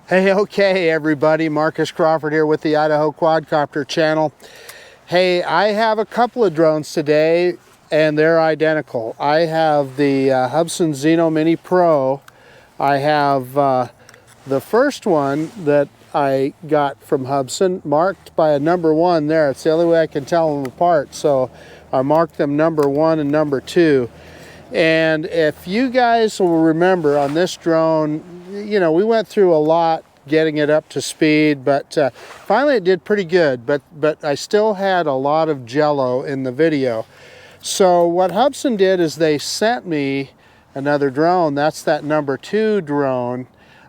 Hey, okay everybody, Marcus Crawford here with the Idaho Quadcopter channel. Hey, I have a couple of drones today and they're identical. I have the Hubsan Zino Mini Pro. I have the first one that I got from Hubsan marked by a number 1 there. It's the only way I can tell them apart, so I marked them number 1 and number 2. And if you guys will remember on this drone, you know, we went through a lot getting it up to speed, but finally it did pretty good, but I still had a lot of Jello in the video. So what Hubsan did is they sent me another drone. That's that number 2 drone,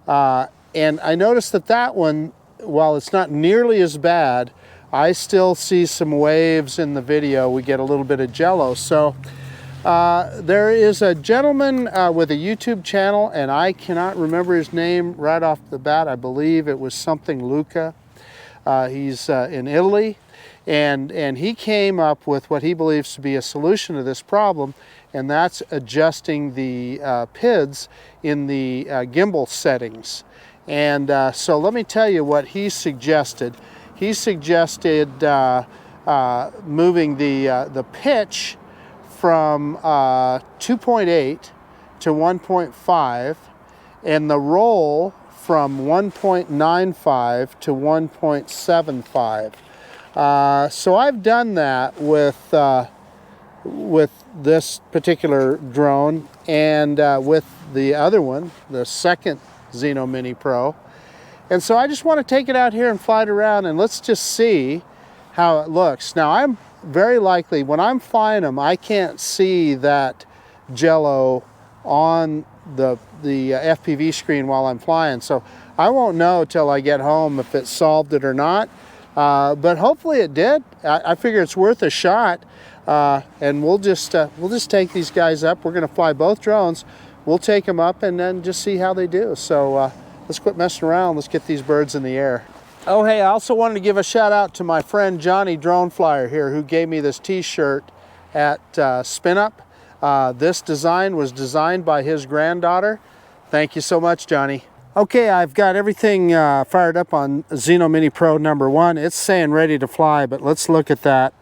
and I noticed that one, while it's not nearly as bad, I still see some waves in the video. We get a little bit of Jello. So there is a gentleman with a YouTube channel, and I cannot remember his name right off the bat. I believe it was something Luca. He's in Italy, and he came up with what he believes to be a solution to this problem, and that's adjusting the PIDs in the gimbal settings. And so let me tell you what he suggested. He suggested moving the pitch from 2.8 to 1.5 and the roll from 1.95 to 1.75. So I've done that with this particular drone and with the other one, the second Zino Mini Pro. And so I just want to take it out here and fly it around and let's just see how it looks. Now I'm very likely, when I'm flying them, I can't see that Jello on the FPV screen while I'm flying, so I won't know till I get home if it solved it or not, but hopefully it did. I figure it's worth a shot, and we'll just take these guys up. We're going to fly both drones. We'll take them up and then just see how they do. So let's quit messing around. Let's get these birds in the air. Oh, hey, I also wanted to give a shout out to my friend Johnny Drone Flyer here, who gave me this t-shirt at Spin Up. This design was designed by his granddaughter. Thank you so much, Johnny. Okay, I've got everything fired up on Zino Mini Pro number 1. It's saying ready to fly, but let's look at that.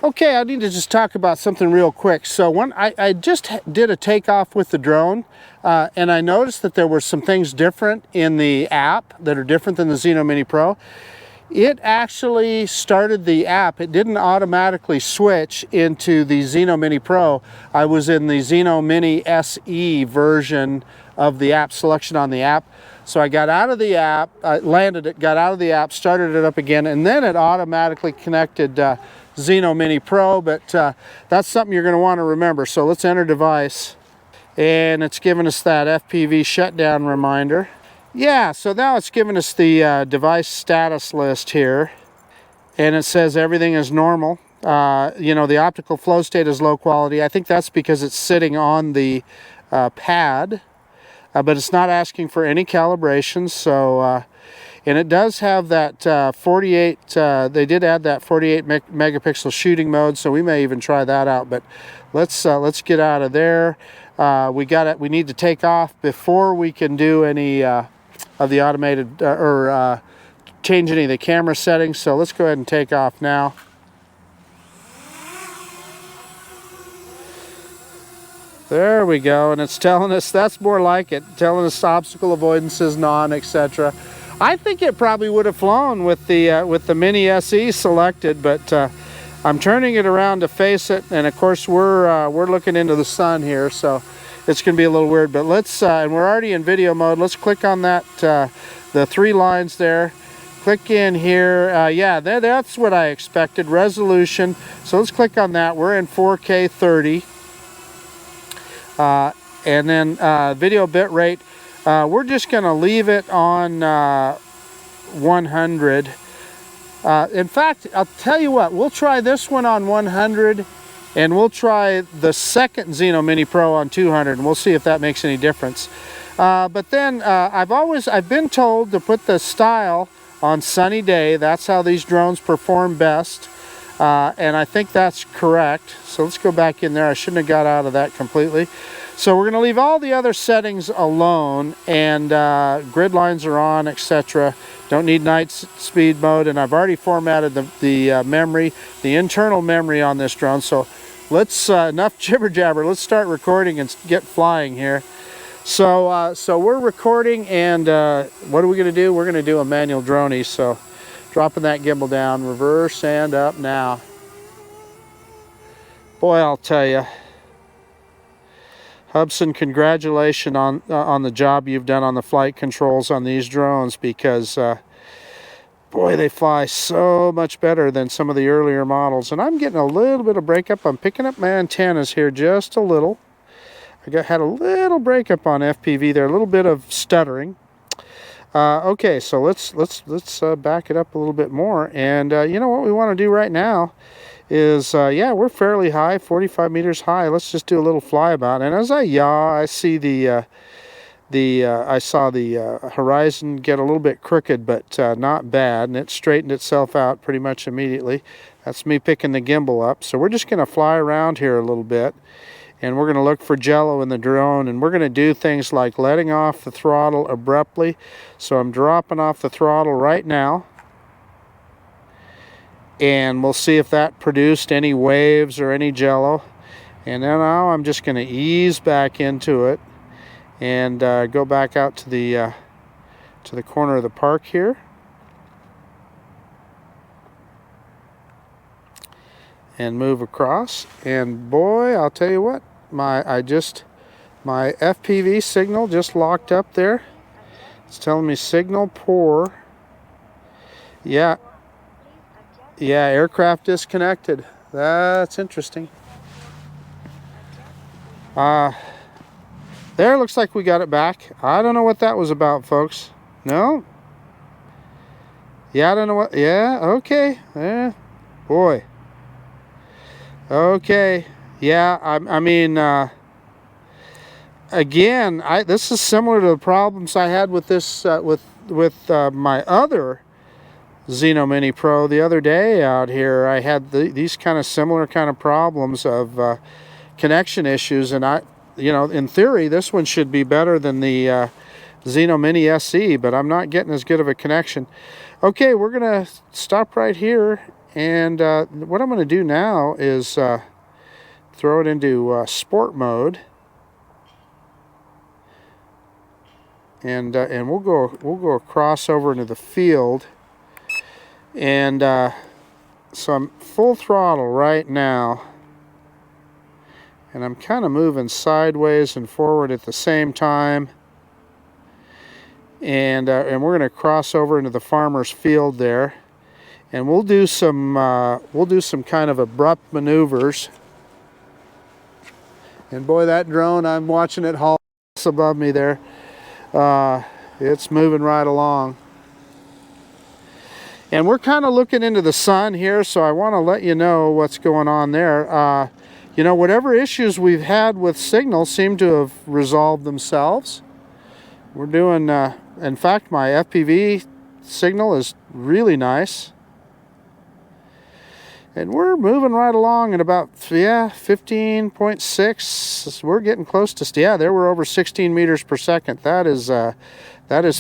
Okay, I need to just talk about something real quick. So when I just did a takeoff with the drone, and I noticed that there were some things different in the app that are different than the Zino Mini Pro. It actually started the app. It didn't automatically switch into the Zino Mini Pro. I was in the Zino Mini SE version of the app selection on the app. So I got out of the app, I landed it, got out of the app, started it up again, and then it automatically connected Zino Mini Pro, but that's something you're going to want to remember. So let's enter device, and it's giving us that FPV shutdown reminder. Yeah, so now it's giving us the device status list here, and it says everything is normal. You know, the optical flow state is low quality. I think that's because it's sitting on the pad, but it's not asking for any calibrations. So and it does have that 48, they did add that 48 megapixel shooting mode, so we may even try that out. But let's get out of there. We need to take off before we can do any of the automated or change any of the camera settings. So let's go ahead and take off now. There we go, and it's telling us, that's more like it, telling us obstacle avoidance is non, etc. I think it probably would have flown with the Mini SE selected, but I'm turning it around to face it, and of course we're looking into the sun here, so it's going to be a little weird. But let's and we're already in video mode. Let's click on that the 3 lines there. Click in here. Yeah, that's what I expected. Resolution. So let's click on that. We're in 4K 30, and then video bit rate. We're just going to leave it on 100. In fact, I'll tell you what, we'll try this one on 100, and we'll try the second Zino Mini Pro on 200, and we'll see if that makes any difference. But then I've been told to put the style on sunny day. That's how these drones perform best. And I think that's correct. So let's go back in there. I shouldn't have got out of that completely. So we're going to leave all the other settings alone, and grid lines are on, etc. Don't need night speed mode, and I've already formatted the memory, the internal memory on this drone. So let's, enough jibber jabber, let's start recording and get flying here. So we're recording, and what are we going to do? We're going to do a manual droney. So dropping that gimbal down, reverse and up now. Boy, I'll tell you, Hubsan, congratulations on the job you've done on the flight controls on these drones, because boy, they fly so much better than some of the earlier models. And I'm getting a little bit of breakup. I'm picking up my antennas here just a little. I had a little breakup on FPV there, a little bit of stuttering. Okay, so let's back it up a little bit more. And you know what we want to do right now is, yeah, we're fairly high, 45 meters high. Let's just do a little flyabout. And as I yaw, I see I saw the horizon get a little bit crooked, but not bad, and it straightened itself out pretty much immediately. That's me picking the gimbal up. So we're just going to fly around here a little bit, and we're going to look for Jello in the drone, and we're going to do things like letting off the throttle abruptly. So I'm dropping off the throttle right now, and we'll see if that produced any waves or any Jello. And then now I'm just going to ease back into it and go back out to the corner of the park here. And move across, and boy, I'll tell you what, my FPV signal just locked up there. It's telling me signal poor. Yeah, aircraft disconnected. That's interesting. There, looks like we got it back. I don't know what that was about, folks. No? Yeah, I don't know what, yeah, okay. Yeah, boy. Okay, yeah, I mean, again, this is similar to the problems I had with this, with my other Zino Mini Pro the other day out here. I had these kind of similar kind of problems of connection issues, and you know, in theory, this one should be better than the Zino Mini SE, but I'm not getting as good of a connection. Okay, we're gonna stop right here. And what I'm going to do now is throw it into sport mode, and we'll go across over into the field. And so I'm full throttle right now, and I'm kind of moving sideways and forward at the same time. And we're going to cross over into the farmer's field there. And we'll do some kind of abrupt maneuvers. And boy, that drone, I'm watching it haul above me there. It's moving right along. And we're kind of looking into the sun here, so I want to let you know what's going on there. You know, whatever issues we've had with signal seem to have resolved themselves. We're doing, in fact, my FPV signal is really nice. And we're moving right along at about, yeah, 15.6. We're getting close to, yeah, there we're over 16 meters per second. That is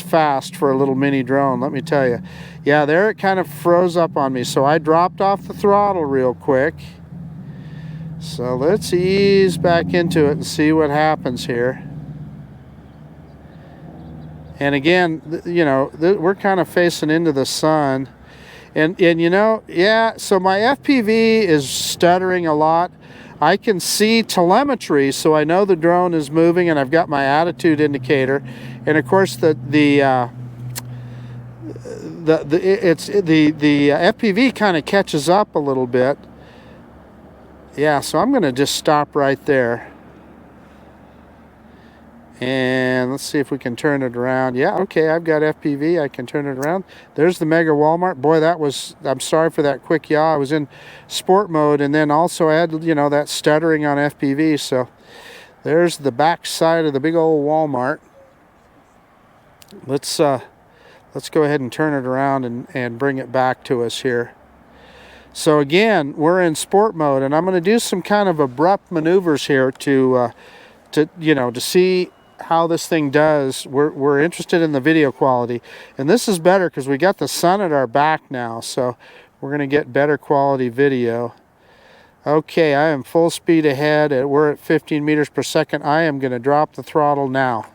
fast for a little mini drone, let me tell you. Yeah, there it kind of froze up on me, so I dropped off the throttle real quick. So let's ease back into it and see what happens here. And again, you know, we're kind of facing into the sun. And you know, yeah, so my FPV is stuttering a lot. I can see telemetry, so I know the drone is moving, and I've got my attitude indicator. And of course, the FPV kind of catches up a little bit. Yeah, so I'm going to just stop right there. And let's see if we can turn it around. Yeah, okay, I've got FPV. I can turn it around. There's the Mega Walmart. Boy, that was, I'm sorry for that quick yaw. I was in sport mode, and then also I had, you know, that stuttering on FPV. So there's the back side of the big old Walmart. Let's go ahead and turn it around and bring it back to us here. So again, we're in sport mode, and I'm going to do some kind of abrupt maneuvers here to see how this thing does. We're interested in the video quality, and this is better because we got the sun at our back now, so we're going to get better quality video. Okay, I am full speed ahead. We're at 15 meters per second. I am going to drop the throttle now.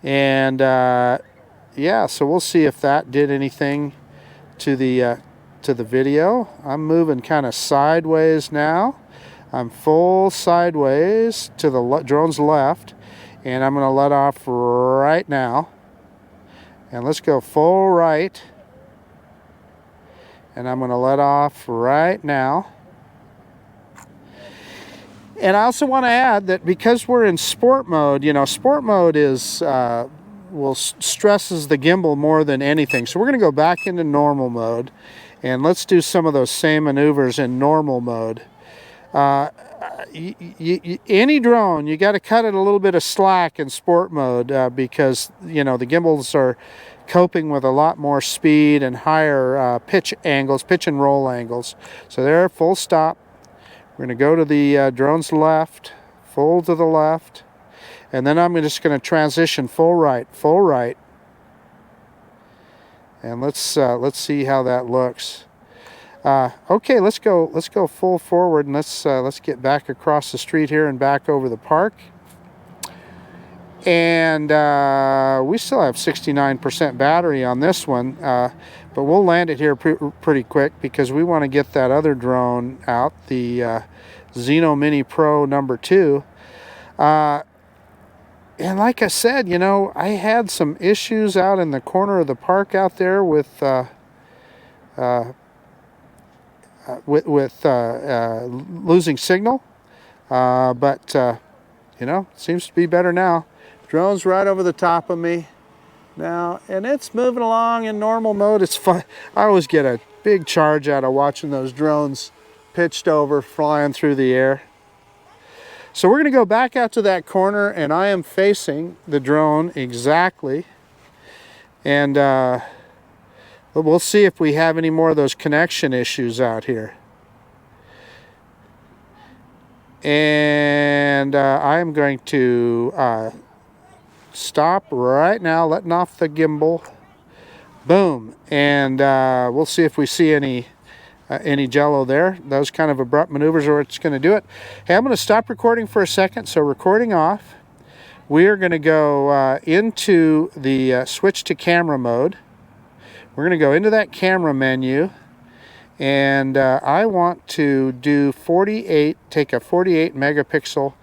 And yeah, so we'll see if that did anything to the video. I'm moving kind of sideways now. I'm full sideways to the drone's left, and I'm going to let off right now. And let's go full right. And I'm going to let off right now. And I also want to add that because we're in sport mode, sport mode is stresses the gimbal more than anything. So we're going to go back into normal mode, and let's do some of those same maneuvers in normal mode. Any drone, you got to cut it a little bit of slack in sport mode because the gimbals are coping with a lot more speed and higher pitch and roll angles. So there, full stop. We're going to go to the drone's left, full to the left, and then I'm just going to transition full right, and let's see how that looks. Okay, let's go full forward, and let's get back across the street here and back over the park. And we still have 69% battery on this one, but we'll land it here pretty quick because we want to get that other drone out, the Zino Mini Pro number 2. And like I said, I had some issues out in the corner of the park out there with losing signal, but seems to be better now. Drone's right over the top of me now, and it's moving along in normal mode. It's fun. I always get a big charge out of watching those drones pitched over, flying through the air. So we're going to go back out to that corner, and I am facing the drone exactly. And we'll see if we have any more of those connection issues out here. And I'm going to stop right now, letting off the gimbal. Boom. And we'll see if we see any Jello there. Those kind of abrupt maneuvers are what's going to do it. Hey, I'm going to stop recording for a second. So recording off. We are going to go into the switch to camera mode. We're going to go into that camera menu, and I want to do take a 48 megapixel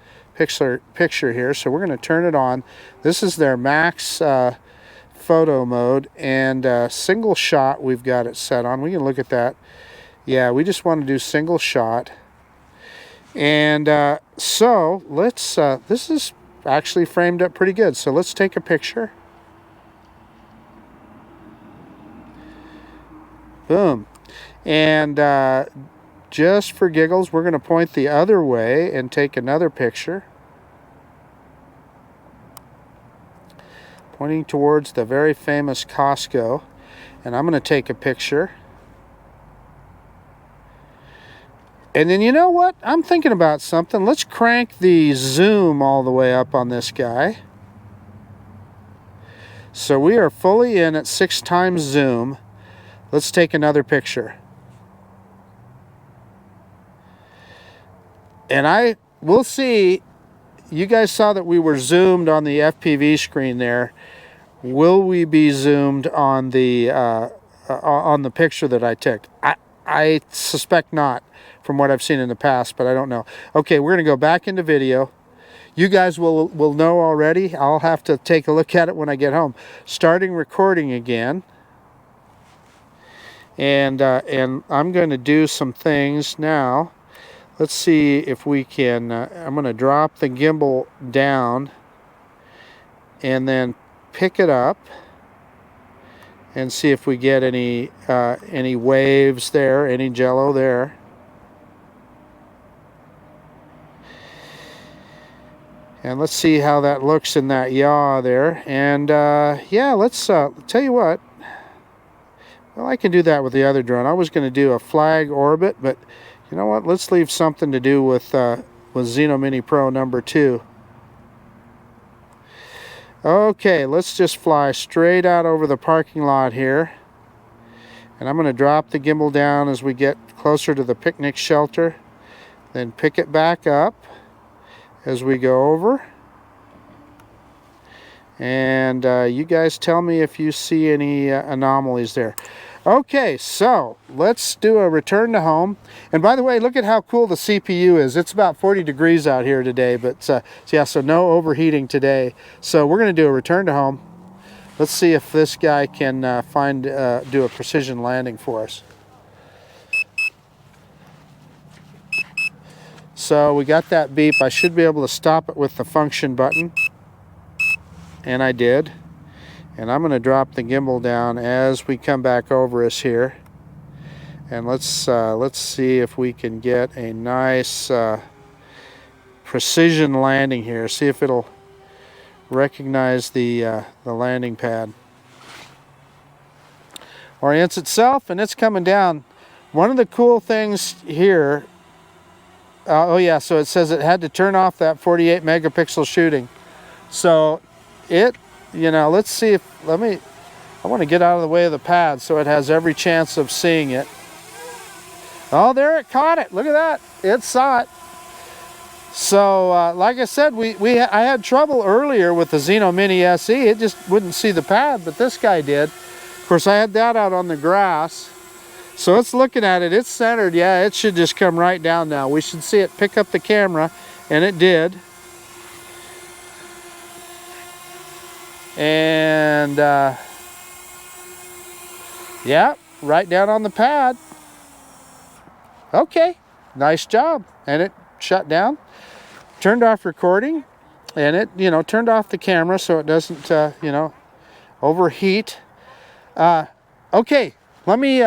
picture here. So we're going to turn it on. This is their max photo mode, and single shot we've got it set on. We can look at that. Yeah, we just want to do single shot. And so let's, this is actually framed up pretty good. So let's take a picture. Boom. And just for giggles, we're going to point the other way and take another picture. Pointing towards the very famous Costco. And I'm going to take a picture. And then you know what? I'm thinking about something. Let's crank the zoom all the way up on this guy. So we are fully in at 6 times zoom. Let's take another picture. And we'll see. You guys saw that we were zoomed on the FPV screen there. Will we be zoomed on the picture that I took? I suspect not, from what I've seen in the past, but I don't know. Okay, we're going to go back into video. You guys will know already. I'll have to take a look at it when I get home. Starting recording again. And I'm going to do some things now. Let's see if we can, I'm going to drop the gimbal down and then pick it up and see if we get any waves there, any Jello there. And let's see how that looks in that yaw there. And yeah, let's tell you what, Well, I can do that with the other drone. I was going to do a flag orbit, but you know what? Let's leave something to do with Zino Mini Pro number 2. Okay, let's just fly straight out over the parking lot here. And I'm going to drop the gimbal down as we get closer to the picnic shelter. Then pick it back up as we go over. And you guys tell me if you see any anomalies there. Okay, so let's do a return to home. And by the way, look at how cool the CPU is. It's about 40 degrees out here today, but yeah, so no overheating today. So we're going to do a return to home. Let's see if this guy can do a precision landing for us. So we got that beep. I should be able to stop it with the function button. And I did. And I'm going to drop the gimbal down as we come back over us here. And let's see if we can get a nice precision landing here. See if it'll recognize the landing pad. Orients itself, and it's coming down. One of the cool things here, oh yeah, so it says it had to turn off that 48 megapixel shooting. So it, you know, let's see if, I want to get out of the way of the pad so it has every chance of seeing it. Oh, there it caught it. Look at that. It saw it. So, like I said, I had trouble earlier with the Zino Mini SE. It just wouldn't see the pad, but this guy did. Of course, I had that out on the grass. So it's looking at it. It's centered. Yeah, it should just come right down now. We should see it pick up the camera, and it did. And, yeah, right down on the pad. Okay, nice job. And it shut down. Turned off recording, and it, you know, turned off the camera so it doesn't, you know, overheat. Okay, let me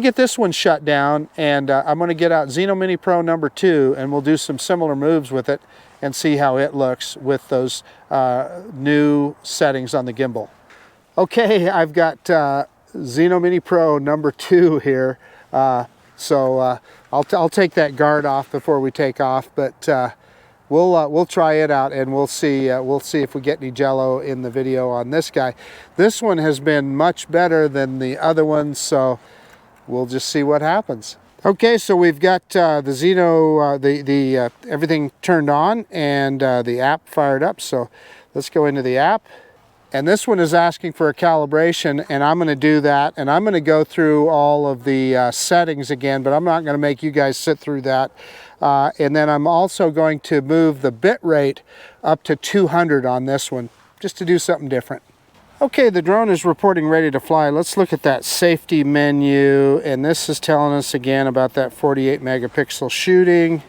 get this one shut down, and I'm going to get out Zino Mini Pro number 2, and we'll do some similar moves with it and see how it looks with those new settings on the gimbal. Okay, I've got Zino Mini Pro number 2 here. So I'll take that guard off before we take off, but we'll try it out, and we'll see if we get any Jello in the video on this guy. This one has been much better than the other ones, so we'll just see what happens. Okay, so we've got the Zino, everything turned on, and the app fired up. So let's go into the app. And this one is asking for a calibration, and I'm going to do that. And I'm going to go through all of the settings again, but I'm not going to make you guys sit through that. And then I'm also going to move the bit rate up to 200 on this one, just to do something different. Okay, the drone is reporting ready to fly. Let's look at that safety menu, and this is telling us again about that 48 megapixel shooting.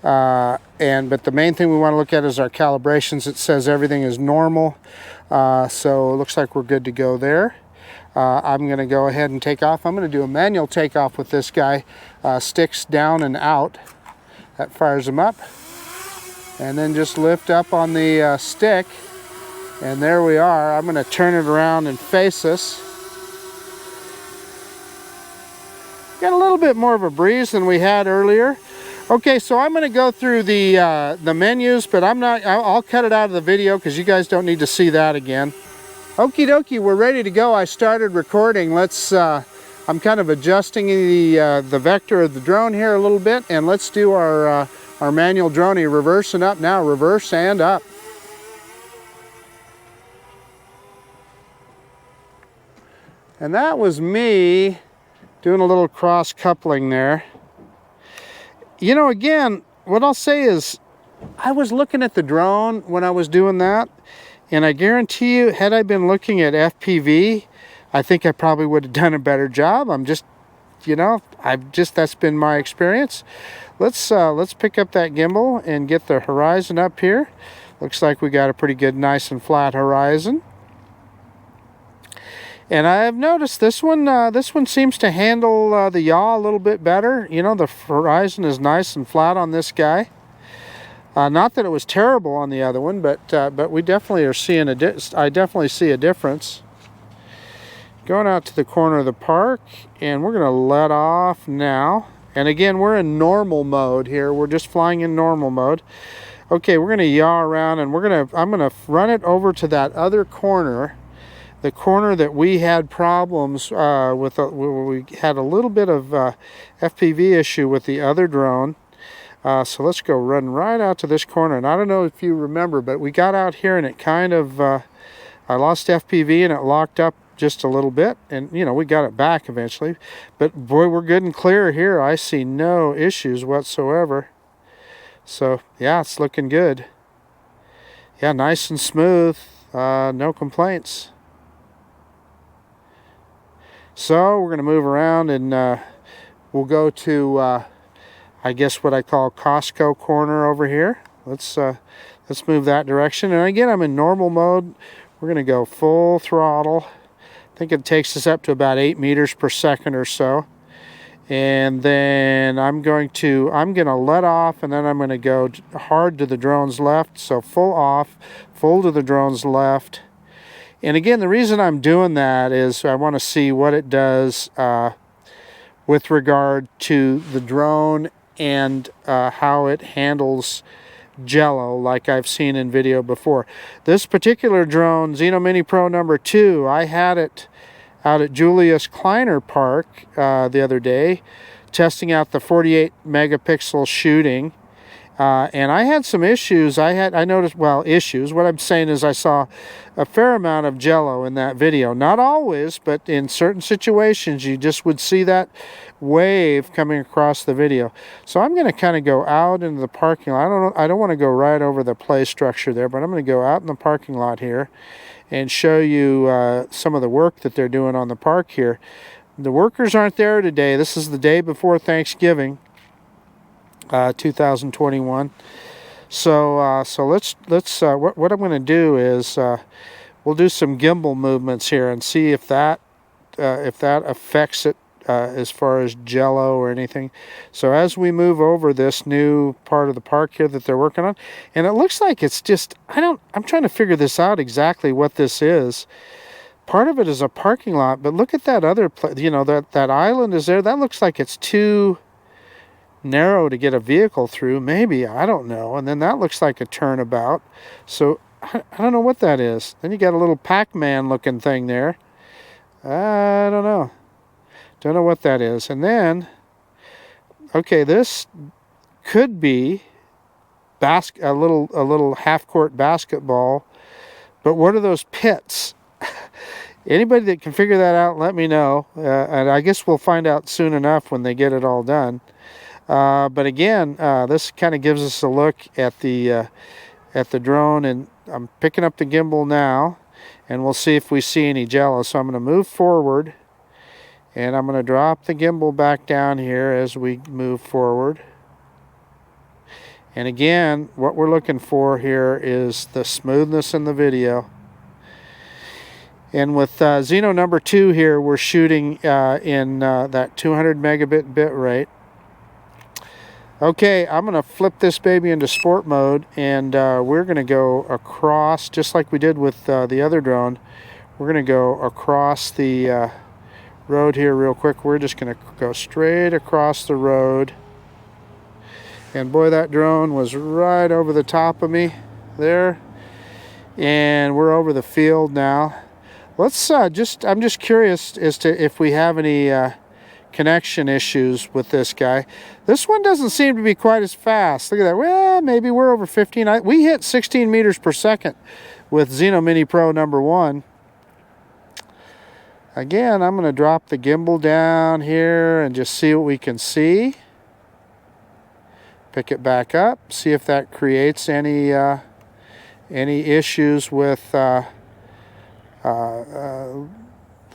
But the main thing we want to look at is our calibrations. It says everything is normal, so it looks like we're good to go there. I'm going to go ahead and take off. I'm going to do a manual takeoff with this guy. Sticks down and out. That fires him up. And then just lift up on the stick. And there we are. I'm going to turn it around and face us. Got a little bit more of a breeze than we had earlier. Okay, so I'm going to go through the menus, but I'll cut it out of the video because you guys don't need to see that again. Okie dokie, we're ready to go. I started recording. I'm kind of adjusting the vector of the drone here a little bit, and let's do our manual droney. Reverse and up now. Reverse and up. And that was me doing a little cross coupling there. You know, again, what I'll say is I was looking at the drone when I was doing that, and I guarantee you, had I been looking at FPV, I think I probably would have done a better job. I'm just, you know, that's been my experience. Let's pick up that gimbal and get the horizon up here. Looks like we got a pretty good, nice and flat horizon. And I've noticed this one seems to handle the yaw a little bit better. You know, the horizon is nice and flat on this guy. Not that it was terrible on the other one, but we definitely are seeing I definitely see a difference. Going out to the corner of the park, and we're going to let off now. And again, we're in normal mode here. We're just flying in normal mode. Okay, we're going to yaw around, and I'm going to run it over to that other corner, the corner that we had problems with, where we had a little bit of FPV issue with the other drone. So let's go run right out to this corner. And I don't know if you remember, but we got out here and it kind of, I lost FPV and it locked up just a little bit. And, you know, we got it back eventually. But boy, we're good and clear here. I see no issues whatsoever. So, yeah, it's looking good. Yeah, nice and smooth. No complaints. So, we're going to move around and we'll go to... I guess what I call Costco corner over here. Let's move that direction. And again, I'm in normal mode. We're going to go full throttle. I think it takes us up to about 8 meters per second or so. And then I'm going to let off, and then I'm going to go hard to the drone's left. So full off, full to the drone's left. And again, the reason I'm doing that is I want to see what it does with regard to the drone and how it handles Jello, like I've seen in video before. This particular drone, Zino Mini Pro number 2, I had it out at Julius Kleiner Park the other day, testing out the 48 megapixel shooting. And I had some issues. I noticed, well, issues. What I'm saying is I saw a fair amount of Jello in that video. Not always, but in certain situations, you just would see that wave coming across the video. So I'm going to kind of go out into the parking lot. I don't want to go right over the play structure there, but I'm going to go out in the parking lot here and show you some of the work that they're doing on the park here. The workers aren't there today. This is the day before Thanksgiving. 2021. So let's what I'm going to do is we'll do some gimbal movements here and see if that affects it as far as Jello or anything. So as we move over this new part of the park here that they're working on, and it looks like it's just I'm trying to figure this out exactly what this is. Part of it is a parking lot, but look at that other that island is there. That looks like it's too narrow to get a vehicle through, maybe, I don't know. And then that looks like a turnabout, so I don't know what that is. Then you got a little Pac-Man looking thing there. I don't know what that is. And then, okay, this could be a little half-court basketball, but what are those pits? Anybody that can figure that out, let me know. And I guess we'll find out soon enough when they get it all done. But again, this kind of gives us a look at the drone, and I'm picking up the gimbal now, and we'll see if we see any Jello. So I'm going to move forward, and I'm going to drop the gimbal back down here as we move forward. And again, what we're looking for here is the smoothness in the video. And with Zino number 2 here, we're shooting in that 200 megabit bit rate. Okay, I'm going to flip this baby into sport mode, and we're going to go across, just like we did with the other drone. We're going to go across the road here real quick. We're just going to go straight across the road. And boy, that drone was right over the top of me there. And we're over the field now. Let's I'm just curious as to if we have any connection issues with this guy. This one doesn't seem to be quite as fast. Look at that. Well, maybe we're over 15. We hit 16 meters per second with Zino Mini Pro number 1. Again, I'm going to drop the gimbal down here and just see what we can see. Pick it back up. See if that creates any issues with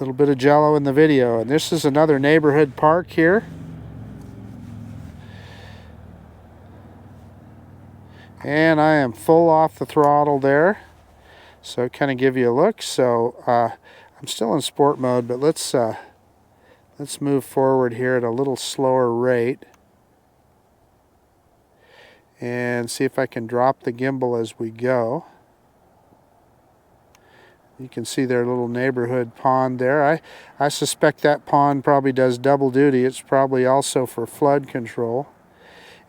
little bit of Jello in the video. And this is another neighborhood park here. And I am full off the throttle there, so kind of give you a look. So I'm still in sport mode, but let's move forward here at a little slower rate and see if I can drop the gimbal as we go. You can see their little neighborhood pond there. I suspect that pond probably does double duty. It's probably also for flood control.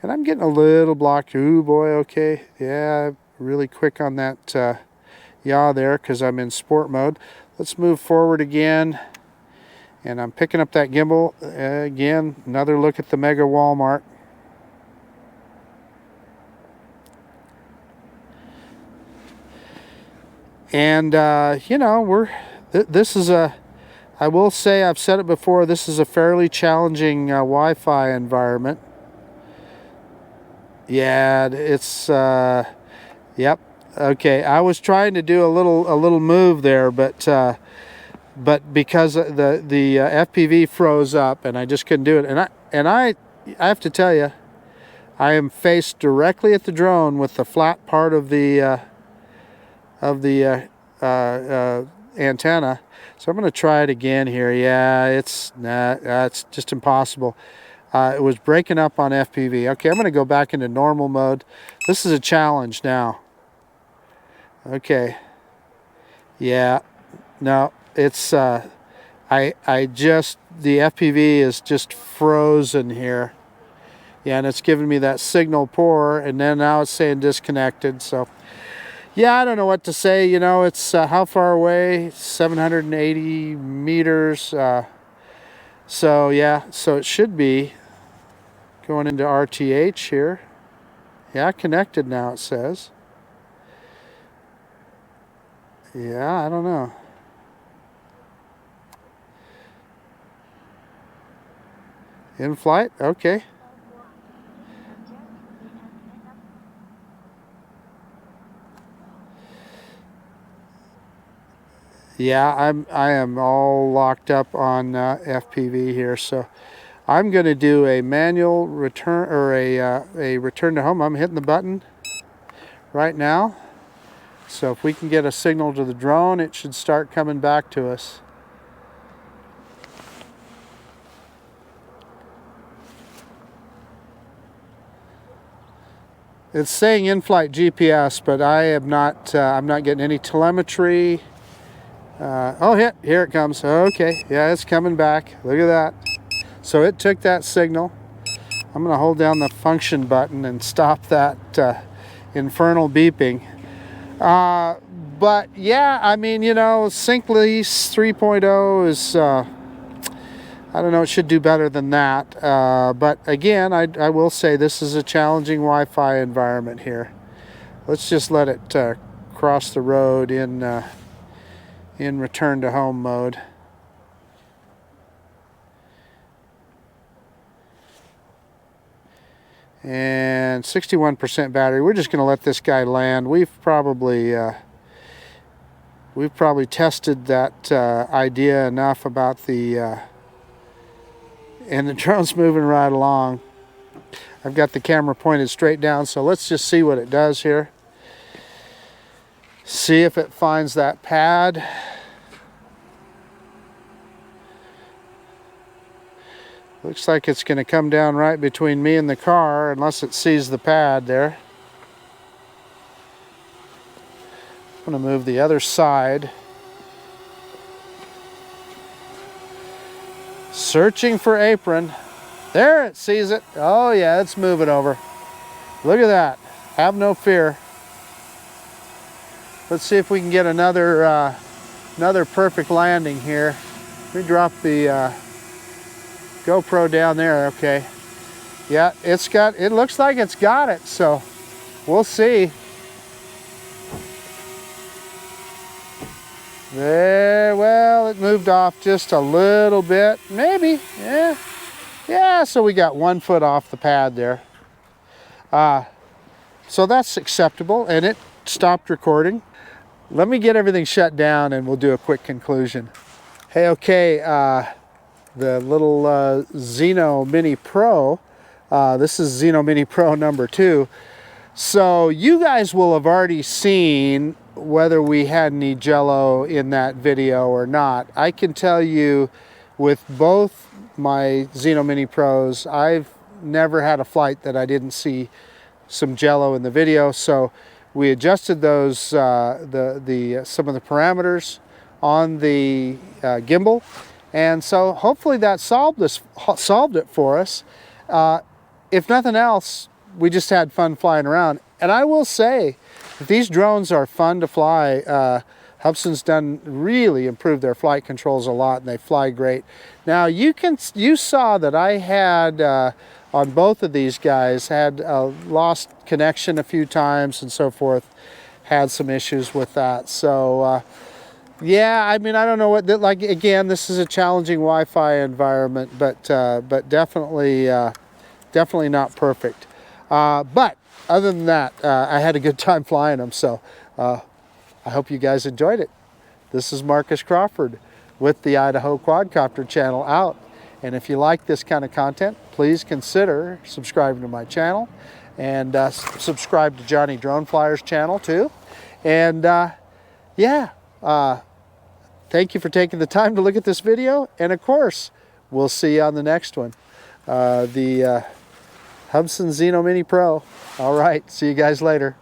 And I'm getting a little blocked. Ooh boy, okay. Yeah, really quick on that yaw there because I'm in sport mode. Let's move forward again. And I'm picking up that gimbal. Again, another look at the Mega Walmart. And, you know, this is I will say, I've said it before, this is a fairly challenging Wi-Fi environment. Yeah, it's, yep. Okay, I was trying to do a little move there, but because the FPV froze up and I just couldn't do it. And I have to tell you, I am faced directly at the drone with the flat part of the antenna. So I'm going to try it again here. Yeah, it's just impossible. It was breaking up on FPV. Okay, I'm going to go back into normal mode. This is a challenge now. Okay. Yeah. No, it's the FPV is just frozen here. Yeah, and it's giving me that signal poor, and then now it's saying disconnected. So yeah, I don't know what to say. You know, it's how far away? 780 meters. So yeah, so it should be going into RTH here. Yeah, connected now, it says. Yeah, I don't know. In flight? Okay. Yeah, I am all locked up on FPV here, so I'm going to do a manual return, or a return to home. I'm hitting the button right now. So if we can get a signal to the drone, it should start coming back to us. It's saying in-flight GPS, but I am not. I'm not getting any telemetry. Oh, here it comes. Okay, yeah, it's coming back. Look at that. So it took that signal. I'm going to hold down the function button and stop that infernal beeping. But yeah, I mean, you know, SyncLease 3.0 is, I don't know, it should do better than that. But again, I will say this is a challenging Wi-Fi environment here. Let's just let it cross the road in return to home mode. And 61% battery. We're just going to let this guy land. We've probably tested that idea enough about the and the drone's moving right along. I've got the camera pointed straight down, so let's just see what it does here. See if it finds that pad. Looks like it's going to come down right between me and the car, unless it sees the pad there. I'm going to move the other side. Searching for apron. There, it sees it. Oh yeah, it's moving over. Look at that. Have no fear. Let's see if we can get another perfect landing here. Let me drop the GoPro down there. Okay. Yeah, it looks like it's got it, so we'll see. There, well, it moved off just a little bit, maybe. Yeah, so we got 1 foot off the pad there. So that's acceptable, and it stopped recording. Let me get everything shut down and we'll do a quick conclusion. Hey, okay, the little Zino Mini Pro, this is Zino Mini Pro number 2. So you guys will have already seen whether we had any Jello in that video or not. I can tell you with both my Zino Mini Pros, I've never had a flight that I didn't see some Jello in the video. So We adjusted those some of the parameters on the gimbal, and so hopefully that solved it for us. If nothing else, we just had fun flying around. And I will say that these drones are fun to fly. Hubsan's really improved their flight controls a lot, and they fly great. Now you saw that I had on both of these guys had lost connection a few times and so forth. Had some issues with that. So yeah, I mean, I don't know what, like, again, this is a challenging Wi-Fi environment, but definitely not perfect. But other than that, I had a good time flying them. So I hope you guys enjoyed it. This is Marcus Crawford with the Idaho Quadcopter channel out. And if you like this kind of content, please consider subscribing to my channel, and subscribe to Johnny Drone Flyer's channel too. And yeah, thank you for taking the time to look at this video. And of course, we'll see you on the next one. The Hubsan Zino Mini Pro. All right, see you guys later.